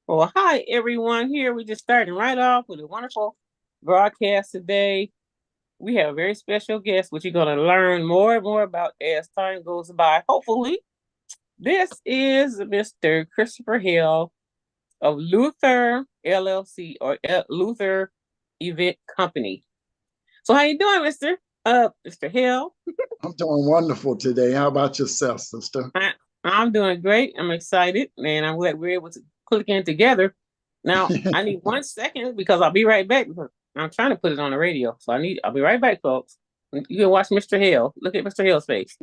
Well, hi everyone here. We're just starting right off with a wonderful broadcast today. We have a very special guest, which you're going to learn more and more about as time goes by. Hopefully, this is Mr. Christopher Hill of Luther LLC or Luther Event Company. So, how you doing, Mr. Hill? I'm doing wonderful today. How about yourself, sister? I, I'm doing great. I'm excited, and I'm glad we're able to click in together. Now, I need 1 second because I'll be right back because I'm trying to put it on the radio. So I'll be right back, folks. You can watch Mr. Hill. Look at Mr. Hill's face.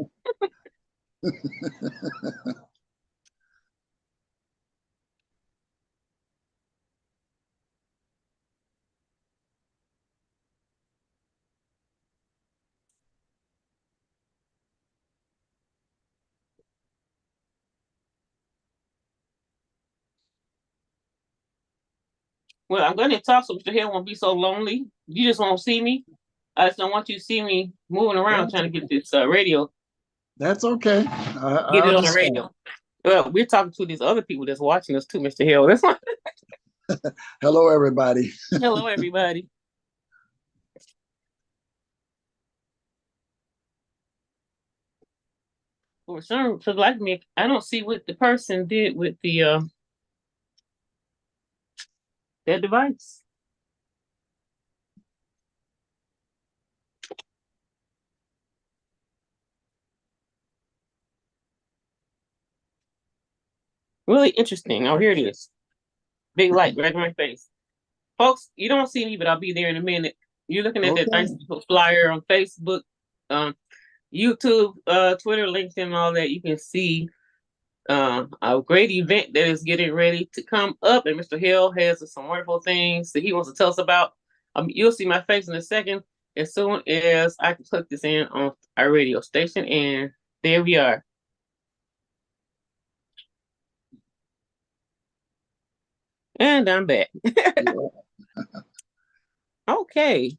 Well, I'm going to talk so Mr. Hill won't be so lonely. You just won't see me. I just don't want you to see me moving around That's, trying to get this radio, that's okay. I get it on the understand. radio. Well, we're talking to these other people that's watching us too, Mr. Hill. This one. Hello, everybody. Hello, everybody. For some, for like me, I don't see what the person did with the that device. Really interesting. Oh, here it is. Big light right in my face. Folks, you don't see me, but I'll be there in a minute. You're looking at that nice Okay. flyer on Facebook, um, YouTube, Twitter, LinkedIn, all that. You can see a great event that is getting ready to come up. And Mr. Hill has some wonderful things that he wants to tell us about. You'll see my face in a second as soon as I can click this in on our radio station. And there we are. And I'm back. Yeah. Okay.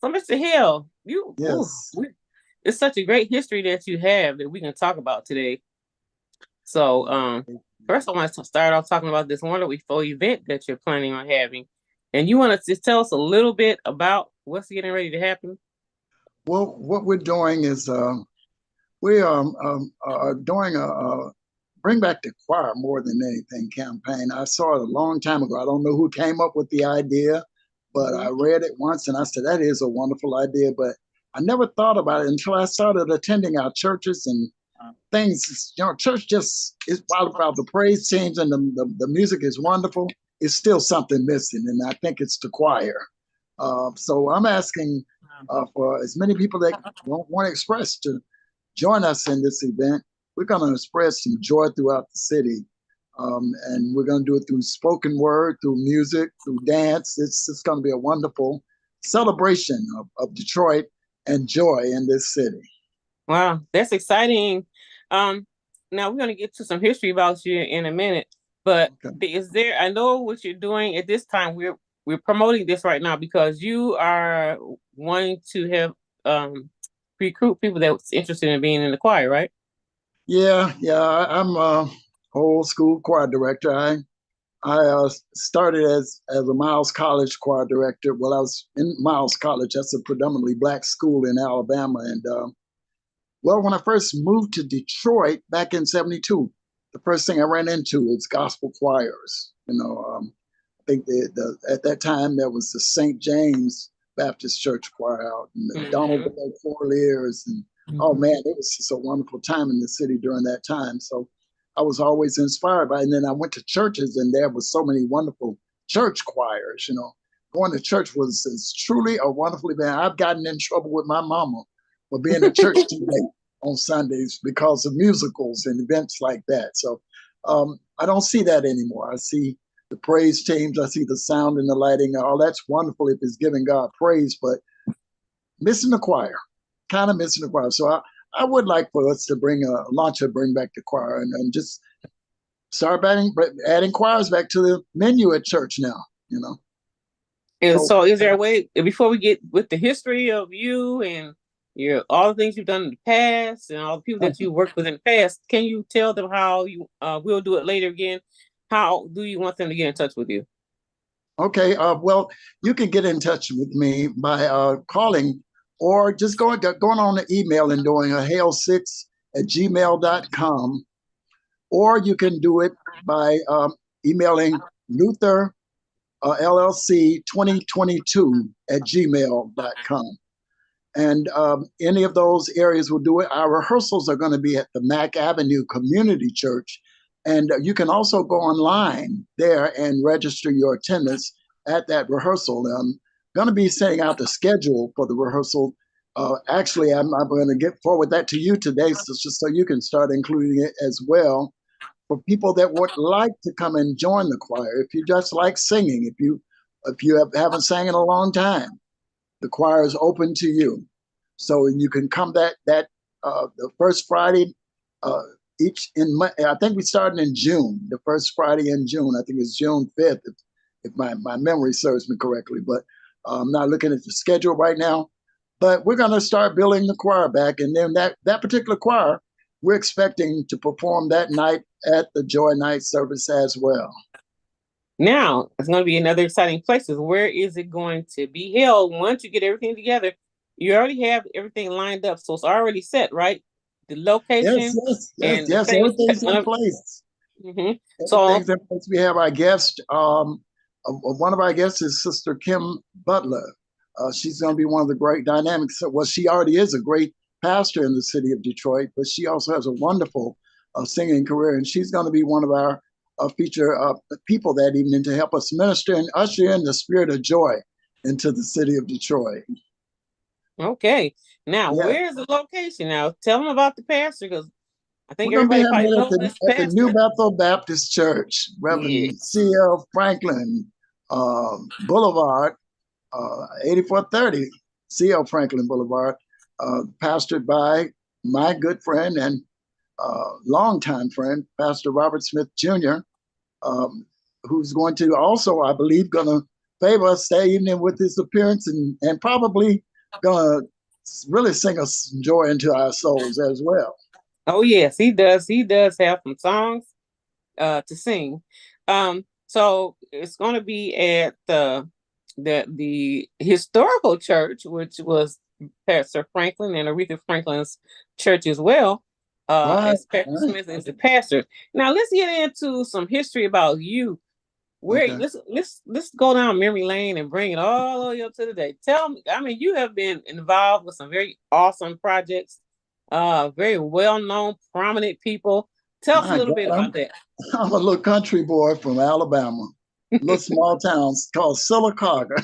So, Mr. Hill, Yes. it's such a great history that you have that we can talk about today. So, first I want to start off talking about this wonderful event that you're planning on having, and you want to just tell us a little bit about what's getting ready to happen. Well, what we're doing is we are doing a bring back the choir more than anything campaign. I saw it a long time ago. I don't know who came up with the idea, but I Mhm. read it once and I said that is a wonderful idea. But I never thought about it until I started attending our churches and things. Church just is while the praise teams and the music is wonderful. It's still something missing, and I think it's the choir. So I'm asking for as many people that want to express to join us in this event. We're going to spread some joy throughout the city. And we're going to do it through spoken word, through music, through dance. It's going to be a wonderful celebration of Detroit and joy in this city. Wow, that's exciting. Um, Now we're going to get to some history about you in a minute, but Okay. is there? I know what you're doing at this time. We're promoting this right now because you are wanting to have recruit people that's interested in being in the choir, right? Yeah. I'm a old school choir director. I started as a Miles College choir director. Well, I was in Miles College. That's a predominantly black school in Alabama. And well, when I first moved to Detroit back in '72, the first thing I ran into was gospel choirs. I think at that time there was the St. James Baptist Church choir out, and the Donald Mm-hmm. Bell Corliers, and oh Mm-hmm. man, it was just a wonderful time in the city during that time. So I was always inspired by it. And then I went to churches, and there was so many wonderful church choirs. Going to church is truly a wonderful event. I've gotten in trouble with my mama for being at church too late on Sundays because of musicals and events like that. So I don't see that anymore. I see the praise teams. I see the sound and the lighting. All that's wonderful if it's giving God praise, but missing the choir, kind of missing the choir. So I would like for us to bring back the choir and just start adding choirs back to the menu at church now, you know. And So so, is there a way before we get with the history of you and your all the things you've done in the past and all the people that you worked with in the past? Can you tell them how you? We'll do it later again. how do you want them to get in touch with you? Okay. Well, you can get in touch with me by calling or just going on the email and doing a hail6@gmail.com. Or you can do it by emailing Luther LLC 2022@gmail.com. And any of those areas will do it. Our rehearsals are going to be at the Mack Avenue Community Church. And you can also go online there and register your attendance at that rehearsal. I'm going to be sending out the schedule for the rehearsal. Actually, I'm going to get forward that to you today, so just so you can start including it as well for people that would like to come and join the choir. If you just like singing, if you haven't sang in a long time, the choir is open to you. So you can come the first Friday each in I think we started in June, the first Friday in June. I think it's June 5th, if my memory serves me correctly. But I'm not looking at the schedule right now. But we're going to start building the choir back. And then that particular choir, we're expecting to perform that night at the Joy Night service as well. Now, it's going to be another exciting places. Where is it going to be held once you get everything together? You already have everything lined up, so it's already set, right? The Yes, location yes, yes, and the yes. famous. Everything's in place. So, Everything's in place. We have our guest. One of our guests is Sister Kim Butler. She's going to be one of the great dynamics. Well, she already is a great pastor in the city of Detroit, but she also has a wonderful singing career, and she's going to be one of our feature people that evening to help us minister and usher in the spirit of joy into the city of Detroit. okay. Now, Yeah, where's the location? Now, tell them about the pastor because I think we're going to be everybody having probably it at knows the this at the New pastor. Bethel Baptist Church, Reverend Yes. C.L. Franklin Boulevard, 8430 C.L. Franklin Boulevard, pastored by my good friend and longtime friend, Pastor Robert Smith Jr., who's going to also, I believe, going to favor us that evening with his appearance and probably going to really sing us joy into our souls as well. Oh, yes, he does. He does have some songs to sing. So it's going to be at the historical church, which was Pastor Franklin and Aretha Franklin's church as well. Right, As Pastor right. Smith is the pastor. Now let's get into some history about you. Where Okay. let's go down memory lane and bring it all the way up to today. Tell me, I mean, you have been involved with some very awesome projects, very well known, prominent people. Tell us a My little bit God, about that. I'm a little country boy from Alabama, little small town called Sylacauga.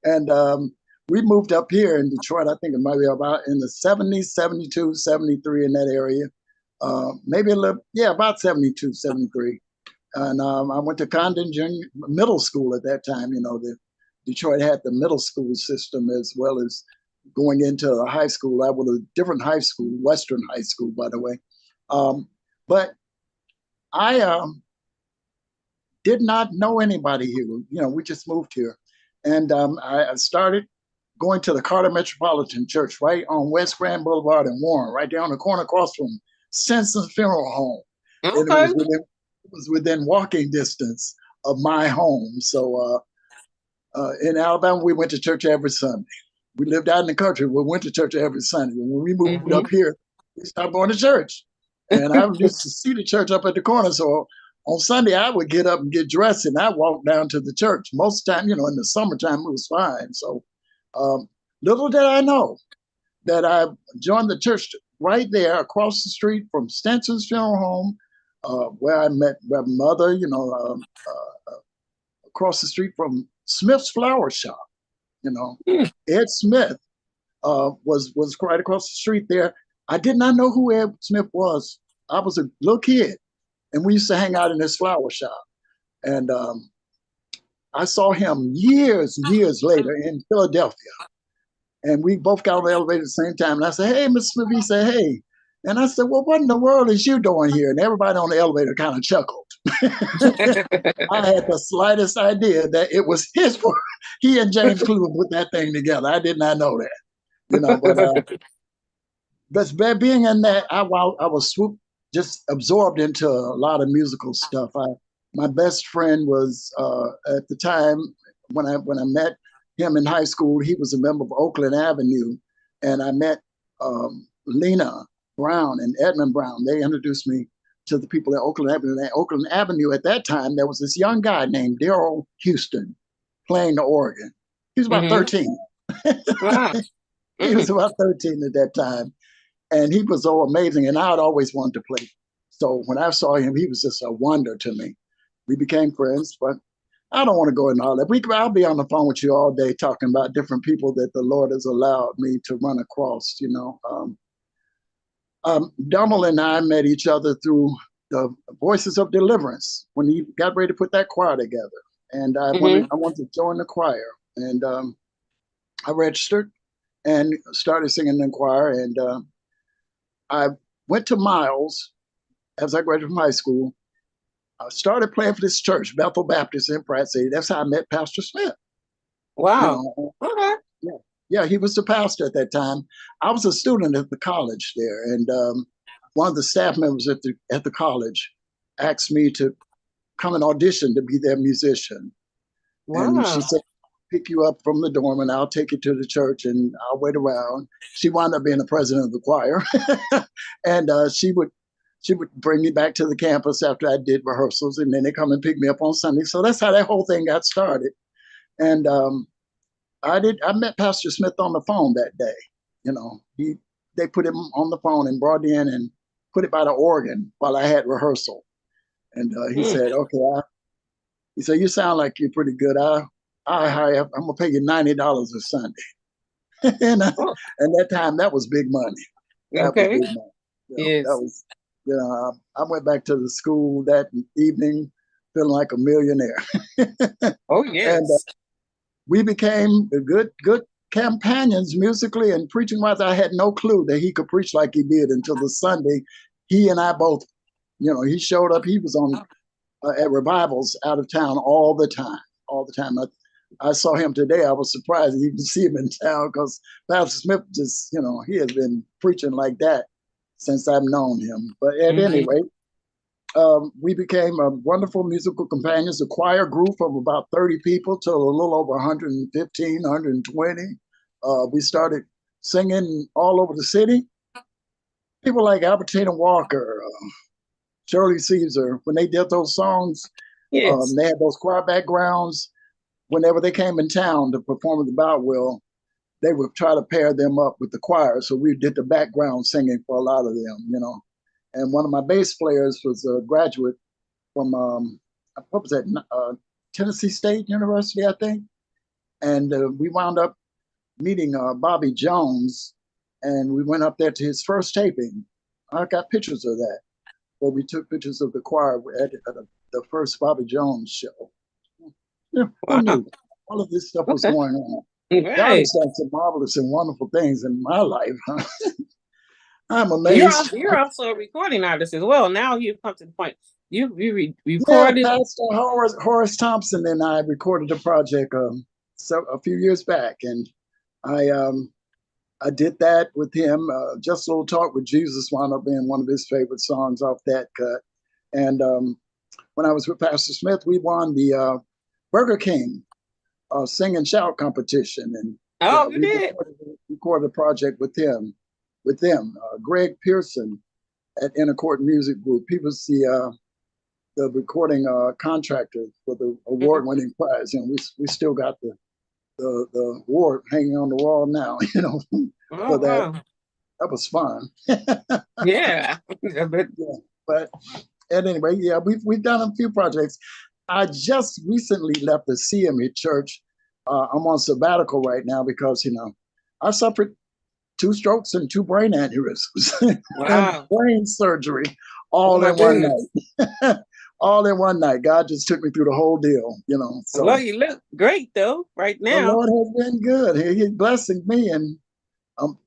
And we moved up here in Detroit. I think it might be about in the 70s, 72, 73 in that area. Maybe a little, yeah, about 72, 73. And I went to Condon Junior Middle School at that time. You know, Detroit had the middle school system as well as going into a high school. I was a different high school, Western High School, by the way. But I did not know anybody here. You know, we just moved here. And I started going to the Carter Metropolitan Church right on West Grand Boulevard in Warren, right there on the corner across from Simpson's Funeral Home. And Okay. it was within walking distance of my home. So in Alabama, we went to church every Sunday. We lived out in the country. We went to church every Sunday. And when we moved up here, we started going to church. And I used to see the church up at the corner. So on Sunday, I would get up and get dressed and I walked down to the church. Most of the time, you know, in the summertime, it was fine. So little did I know that I joined the church right there across the street from Stenson's Funeral Home, where I met my mother, you know, across the street from Smith's Flower Shop. You know, Ed Smith was right across the street there. I did not know who Ed Smith was. I was a little kid, and we used to hang out in this flower shop. And I saw him years and years later in Philadelphia, and we both got on the elevator at the same time. And I said, "Hey, Mr. Smith." He said, "Hey." And I said, "Well, what in the world is you doing here?" And everybody on the elevator kind of chuckled. I had the slightest idea that it was his work. He and James Cleveland put that thing together. I did not know that, you know. But being in that, I was swooped. just absorbed into a lot of musical stuff. My best friend was at the time when I met him in high school. He was a member of Oakland Avenue, and I met Lena Brown and Edmund Brown. They introduced me to the people at Oakland Avenue. And at Oakland Avenue at that time, there was this young guy named Daryl Houston playing the organ. He was about Mm-hmm. 13. Wow. He was Mm-hmm. about 13 at that time. And he was so amazing. And I'd always wanted to play. So when I saw him, he was just a wonder to me. We became friends, but I don't want to go into all that. I'll be on the phone with you all day talking about different people that the Lord has allowed me to run across. Donald and I met each other through the Voices of Deliverance when he got ready to put that choir together. And Mm-hmm. I wanted to join the choir. And I registered and started singing in the choir. And I went to Miles as I graduated from high school. I started playing for this church, Bethel Baptist in Pratt City. That's how I met Pastor Smith. You Wow. know, Okay. yeah, yeah, he was the pastor at that time. I was a student at the college there, and one of the staff members at the college asked me to come and audition to be their musician. And she Wow. said, "Pick you up from the dorm, and I'll take you to the church, and I'll wait around." She wound up being the president of the choir, and she would bring me back to the campus after I did rehearsals, and then they come and pick me up on Sunday. So that's how that whole thing got started. And I met Pastor Smith on the phone that day. You know, they put him on the phone and brought in and put it by the organ while I had rehearsal. And he Mm. said, "Okay," he said, "You sound like you're pretty good. I hire. I'm gonna pay you $90 a Sunday." and Oh, and that time that was big money. That was okay. big money. That Yes. was. I went back to the school that evening feeling like a millionaire. Oh, And yes. we became good companions musically and preaching wise. I had no clue that he could preach like he did until the Sunday. He and I both, he showed up. He was on at revivals out of town all the time, all the time. I saw him today. I was surprised to even see him in town because Pastor Smith just, he has been preaching like that since I've known him. But at any Mm-hmm. rate, we became wonderful musical companions. A choir group of about 30 people to a little over 115, 120. We started singing all over the city. People like Albertina Walker, Shirley Caesar, when they did those songs, Yes. they had those choir backgrounds. Whenever they came in town to perform at the Boutwell, they would try to pair them up with the choir. So we did the background singing for a lot of them. And one of my bass players was a graduate from what was that? Tennessee State University, I think. And we wound up meeting Bobby Jones, and we went up there to his first taping. I got pictures of that, where we took pictures of the choir at the first Bobby Jones show. Yeah, who Wow. knew all of this stuff was Okay. going on? God Right. has done some marvelous and wonderful things in my life. Huh? I'm You're amazed. you're also a recording artist as well. Now you've come to the point. You Yeah, recorded. Pastor Horace Thompson and I recorded a project a few years back, and I um, I did that with him. Just a Little Talk with Jesus wound up being one of his favorite songs off that cut. And when I was with Pastor Smith, we won the Burger King Sing and Shout competition, and Oh, you we did. recorded a project with him, with them. Greg Pearson at Inner Court Music Group. He was the recording contractor for the Mhm. award-winning prize, and we still got the award hanging on the wall now. Oh, For that. wow. That was fun. Yeah. But Yeah, but at any rate, yeah, we've done a few projects. I just recently left the CME church. I'm on sabbatical right now because I suffered 2 strokes and 2 brain aneurysms and wow. brain surgery Oh all my in one goodness. night. All in one night. God just took me through the whole deal. Well, So you look great though, right the now. Lord has been good. He's blessing me, and um,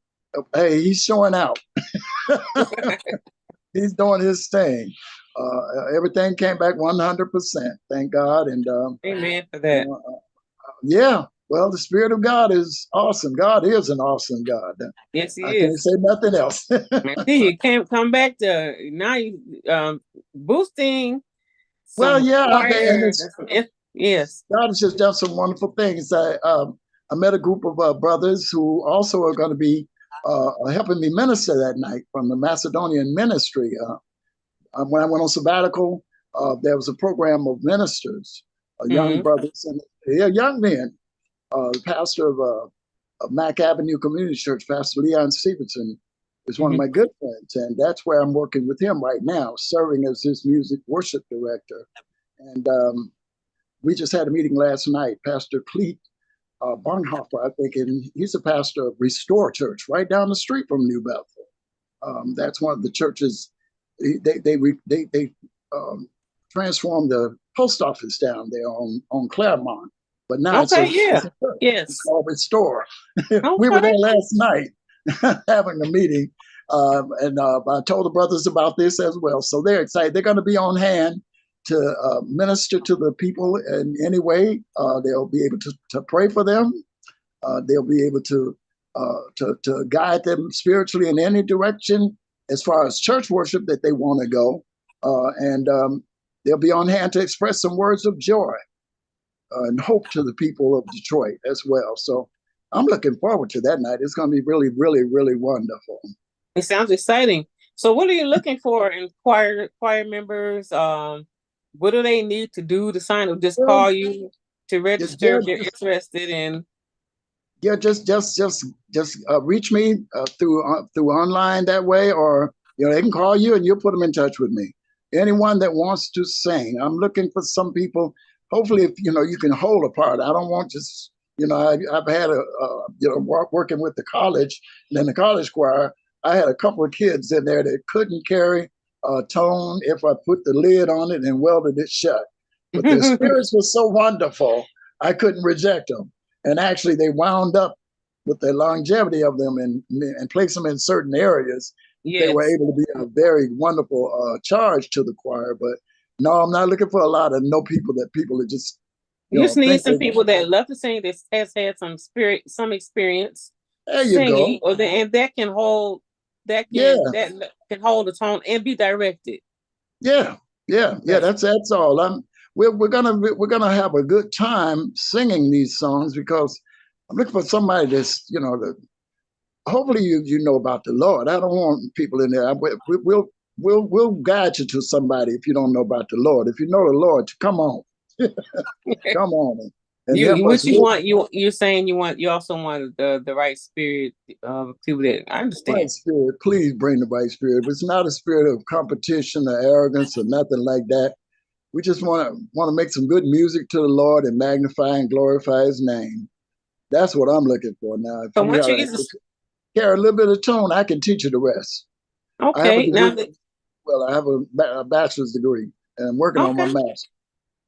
He's showing out. He's doing his thing. Everything came back 100%. Thank God. And Amen for you that. know, yeah, Well, the Spirit of God is awesome. God is an awesome God. Yes, he I can't is. say nothing else. I see you can't come back to now. You boosting Well, some yeah, and choirs it's and yes. God has just done some wonderful things. I met a group of brothers who also are going to be helping me minister that night from the Macedonian ministry. When I went on sabbatical, there was a program of ministers, young Mm-hmm. brothers and young men. The pastor of Mack Avenue Community Church, Pastor Leon Stevenson, is one of Mm-hmm. my good friends, and that's where I'm working with him right now, serving as his music worship director. And we just had a meeting last night. Pastor Cleet Bonhoeffer, I think, and he's a pastor of Restore Church right down the street from New Bethel. That's one of the churches. They transformed the post office down there on Claremont, but now Okay. it's Yeah. a church. It's Yes. called Restore. We were there Okay. last night having a meeting, and I told the brothers about this as well. So they're excited. They're going to be on hand to minister to the people in any way. They'll be able to pray for them. They'll be able to guide them spiritually in any direction as far as church worship that they want to go. And they'll be on hand to express some words of joy and hope to the people of Detroit as well. So I'm looking forward to that night. It's going to be really, really, really wonderful. It sounds exciting. So, what are you looking for in choir members? What do they need to do to sign up? Just Well, call you to register yeah, if they're interested in. yeah, just reach me through online that way, or they can call you and you'll put them in touch with me. Anyone that wants to sing, I'm looking for some people. Hopefully, if you can hold a part. I don't want just I've had working with the college and then the college choir. I had a couple of kids in there that couldn't carry a tone if I put the lid on it and welded it shut. But their spirits were so wonderful, I couldn't reject them. And actually, they wound up with the longevity of them and place them in certain areas. They were Yes. able to be a very wonderful charge to the choir. But no, I'm not looking for a lot of people that just You just need think some they. people that love to sing, that has had some experience There you go. singing, and that can hold Yeah, that can hold a tone and be directed. yeah, yeah. Yes. That's all. We're gonna have a good time singing these songs because I'm looking for somebody that's that hopefully you know about the Lord. I don't want people in there. We'll guide you to somebody if you don't know about the Lord. If you know the Lord, come on, come on, and help What us you live want, you're saying you also want the right spirit of people that I the understand. right spirit. Please bring the right spirit. It's not a spirit of competition or arrogance or nothing like that. We just want to make some good music to the Lord and magnify and glorify His name. That's what I'm looking for now. If So you once you get this, carry a little bit of tone, I can teach you the rest. I have a okay, now degree. that Well, I have a bachelor's degree, and I'm working on my okay, master's.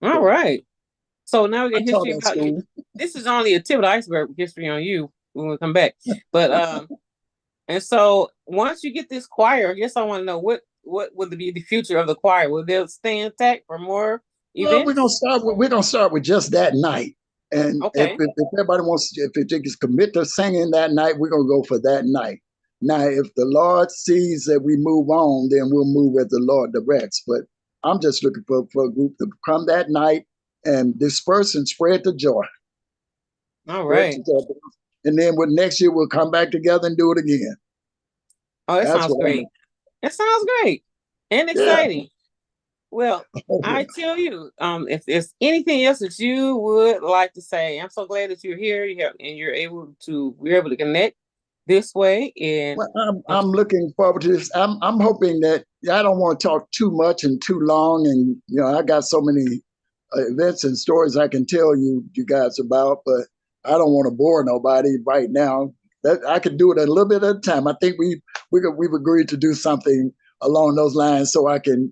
all So right. So now we I get taught history at about you. school. This is only a tip of the iceberg history on you when we come back. But and so once you get this choir, I guess I want to know what would be the future of the choir? Will they stay intact for more Well, events? we're gonna start with just that night. And Okay. if everybody wants, if they just commit to singing that night, we're gonna go for that night. Now, if the Lord sees that we move on, then we'll move as the Lord directs. But I'm just looking for a group to come that night and disperse and spread the joy. All Spread right. the joy. And then with next year we'll come back together and do it again. Oh, that That's sounds what I'm great. That sounds great and yeah. exciting. Well, I tell you, if there's anything else that you would like to say, I'm so glad that you're here. And we're able to connect this way. And Well, I'm looking forward to this. I'm hoping that I don't want to talk too much and too long, and I got so many events and stories I can tell you guys about, but I don't want to bore nobody right now. That I can do it a little bit at a time. I think we've agreed to do something along those lines, so I can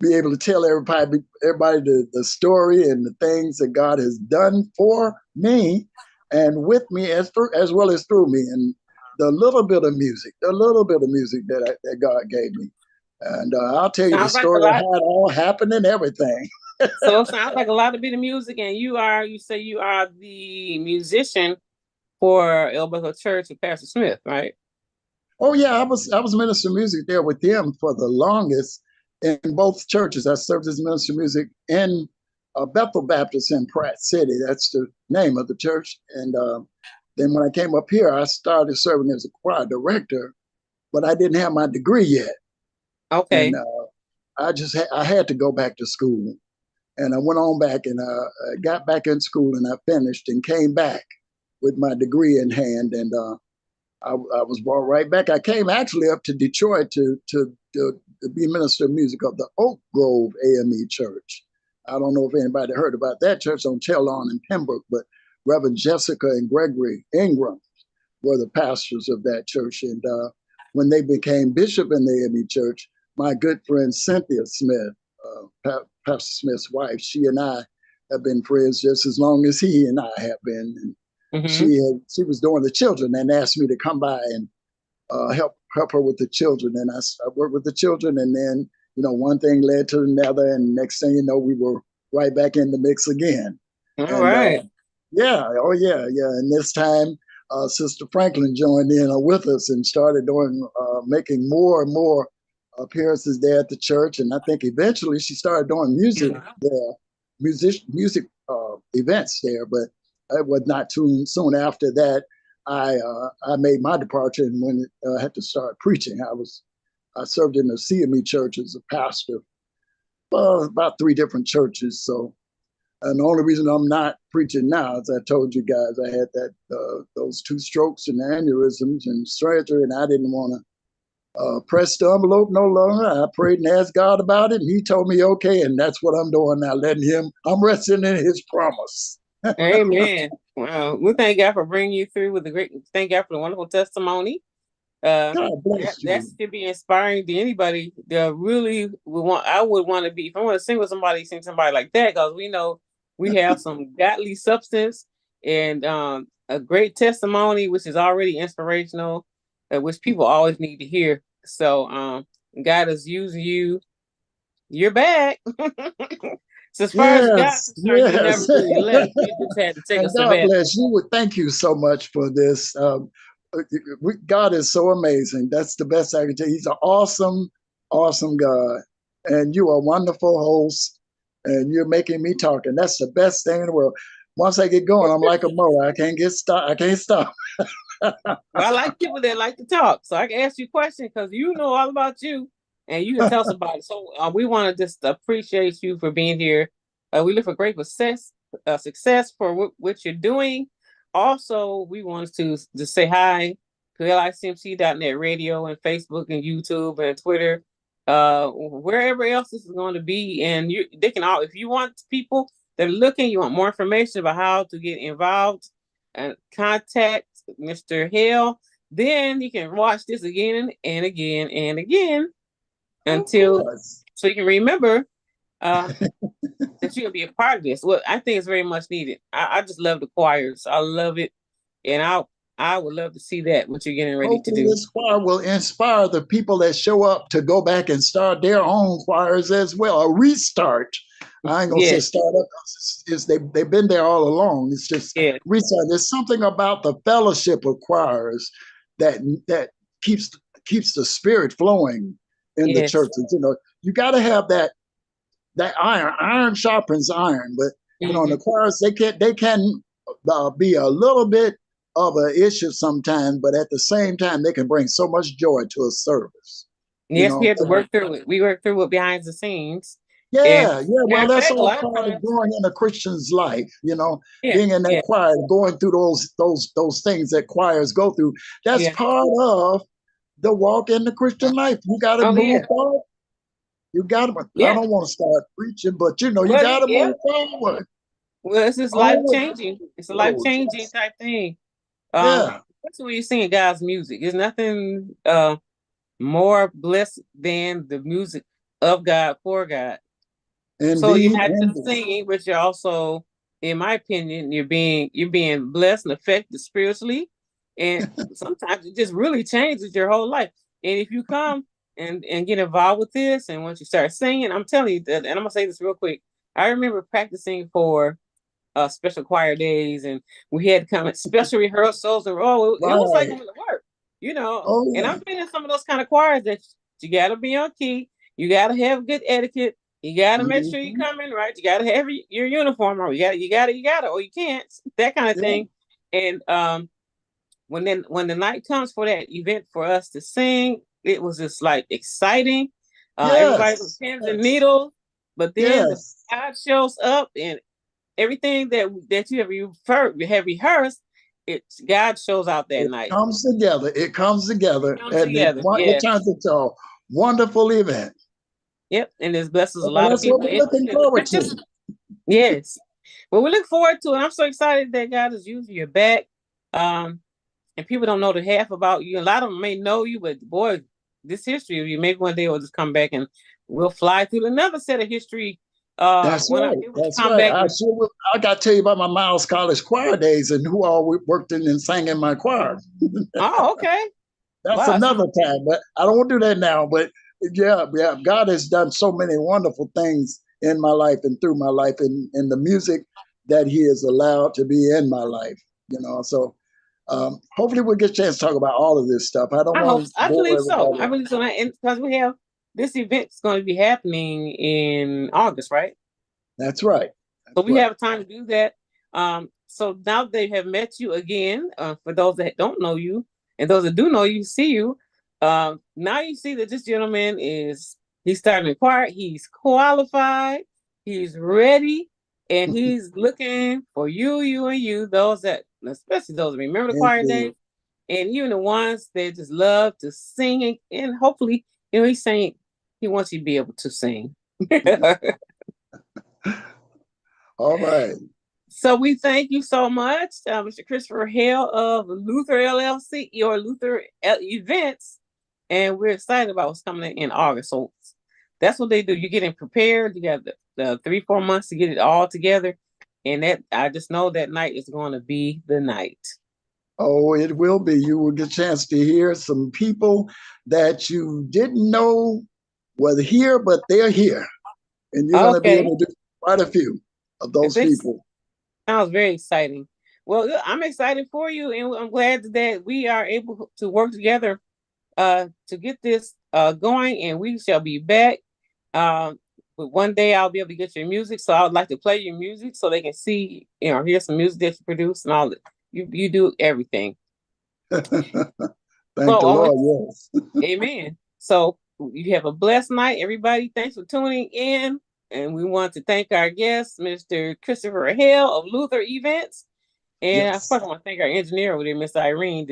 be able to tell everybody the story and the things that God has done for me and with me as well as through me. And the little bit of music that God gave me. And I'll tell you the sounds like a story of lot. how it all happened and everything. So it sounds like a lot of bit of music, and you say you are the musician for El Bethel Church with Pastor Smith, right? Oh yeah, I was minister of music there with them for the longest in both churches. I served as minister of music in Bethel Baptist in Pratt City. That's the name of the church. And then when I came up here, I started serving as a choir director, but I didn't have my degree yet, and Okay. I had to go back to school. And I went on back and I got back in school and I finished and came back with my degree in hand. And I was brought right back. I came actually up to Detroit to be minister of music of the Oak Grove AME Church. I don't know if anybody heard about that church on Lawn in Pembroke, but Reverend Jessica and Gregory Ingram were the pastors of that church. And when they became bishop in the AME Church, my good friend Cynthia Smith, Pastor Smith's wife, she and I have been friends just as long as he and I have been. And Mm-hmm. she was doing the children and asked me to come by and help her with the children. And I worked with the children, and then one thing led to another, and next thing you know, we were right back in the mix again. All And right. yeah, oh yeah, yeah. And this time, Sister Franklin joined in with us and started making more and more appearances there at the church. And I think eventually she started doing music there, music events there. But it was not too soon after that I made my departure and when I had to start preaching. I served in the CME church as a pastor, about 3 different churches. So and the only reason I'm not preaching now, as I told you guys, I had those 2 strokes and aneurysms and surgery, and I didn't want to press the envelope no longer. I prayed and asked God about it, and He told me okay, and that's what I'm doing now. I'm resting in His promise. Amen. Wow. We thank God for bringing you through with the great. Thank God for the wonderful testimony. God That bless that you. should be inspiring to anybody that really would want. I would want to be if I want to sing with somebody, sing somebody like that because we know we have some godly substance and a great testimony, which is already inspirational, which people always need to hear. So God is using you. You're back. So as far as God's Yes, concerned, you never yes. really left. You just had to take a And God sabbatical. bless you. Thank you so much for this. God is so amazing. That's the best I can tell you. He's an awesome, awesome God. And you are a wonderful host. And you're making me talk. And that's the best thing in the world. Once I get going, I'm like a mower. I can't get stopped. I can't stop. Well, I like people that like to talk, so I can ask you questions because you know all about you, and you can tell us about it. So we want to just appreciate you for being here. We look for great success for what you're doing. Also, we want to say hi to licmc.net radio and Facebook and YouTube and Twitter, wherever else this is going to be. And they can all if you want people that are looking, you want more information about how to get involved and contact Mr. Hale, then you can watch this again and again and again Of until course. so you can remember uh, that you're gonna be a part of this. Well, I think it's very much needed. I just love the choirs. I love it, and I would love to see that what you're getting ready to Hopefully, do. this choir will inspire the people that show up to go back and start their own choirs as well. A restart. I ain't gonna say Yes, start up. They've been there all along. It's just yes, restart. There's something about the fellowship of choirs that that keeps keeps the spirit flowing in the yes. churches. You got to have that iron. Iron sharpens iron, but in the Mm-hmm. choirs they can be a little bit of an issue sometimes, but at the same time they can bring so much joy to a service. You Yes, we know, had to work through it. We worked through it behind the scenes, and yeah, yeah. Well, matter of that's fact, a all lot of part of times, growing in a Christian's life. yeah, Being in that yeah, choir, going through those things that choirs go through. That's yeah, part of the walk in the Christian life. You got to oh move yeah, forward. You got to. I yeah. don't want to start preaching, but you Well, got to yeah. move forward. Well, it's just life Always changing. It's a life forward. changing Yes. type thing. Yeah. Especially when you're singing God's music. There's nothing more blessed than the music of God for God. So you're Indeed, not just indeed. singing, but you're also, in my opinion, you're being blessed and affected spiritually. And sometimes it just really changes your whole life. And if you come and get involved with this, and once you start singing, I'm telling you that, and I'm gonna say this real quick. I remember practicing for special choir days, and we had kind of special rehearsals, and it was like Right. going to work, you know. Oh And yeah. I've been in some of those kind of choirs that you got to be on key, you got to have good etiquette, you got to make sure you Hmm. come in right, you got to have your uniform on, you got to, or you can't, that kind of Yeah. thing. And when the night comes for that event for us to sing, it was just like exciting. Everybody with Yes. pins and Yes. needles, but then the Yes. God shows up and everything that you have rehearsed, it's God shows out that It night. comes together. It comes together, Comes and together, it yes, turns into a wonderful event. yep, and this blesses a Well, lot of that's what people. we're looking forward It's to. just yes. Well, we look forward to it. I'm so excited that God is using your back. Um, and people don't know the half about you. A lot of them may know you, but boy, this history of you, maybe one day we'll just come back and we'll fly through another set of history. That's When I'm right. able to That's come right. back with, I got to tell you about my Miles College choir days and who all worked in and sang in my choir. oh, okay, That's wow, another time, but I don't want to do that now. But yeah, yeah, God has done so many wonderful things in my life and through my life, and in the music that He has allowed to be in my life. So hopefully we'll get a chance to talk about all of this stuff. I don't I hope, want to I bore believe so. I everybody. believe so, and because we have this event's going to be happening in August, right? That's right. So That's we right. have time to do that. So now they have met you again. For those that don't know you, and those that do know you, see you. Now you see that this gentleman he's starting to inquire. He's qualified. He's ready, and he's looking for you, and you. Those that, especially those that remember the choir Indeed. days, and even the ones that just love to sing, and hopefully, he's saying he wants you to be able to sing. All right. So we thank you so much, Mr. Christopher Hale of Luther LLC or Luther Events, and we're excited about what's coming in August. So that's what they do. You're getting prepared. You got the 3-4 months to get it all together, and that I just know that night is going to be the night. Oh, it will be. You will get a chance to hear some people that you didn't know were here, but they're here. And you're going to be Okay, able to do quite a few of those this people. sounds very exciting. Well, I'm excited for you, and I'm glad that we are able to work together to get this going, and we shall be back. But one day I'll be able to get your music, so I would like to play your music so they can see, hear some music that you produce and all that. You do everything. Thank So, the Lord, yes. amen. So you have a blessed night, everybody. Thanks for tuning in, and we want to thank our guest, Mr. Christopher Hale of Luther Events, and of Yes. course I want to thank our engineer over there, Miss Irene,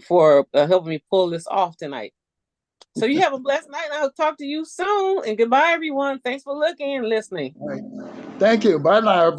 for helping me pull this off tonight. So you have a blessed night. I'll talk to you soon. And goodbye, everyone. Thanks for looking and listening. Right. Thank you. Bye now.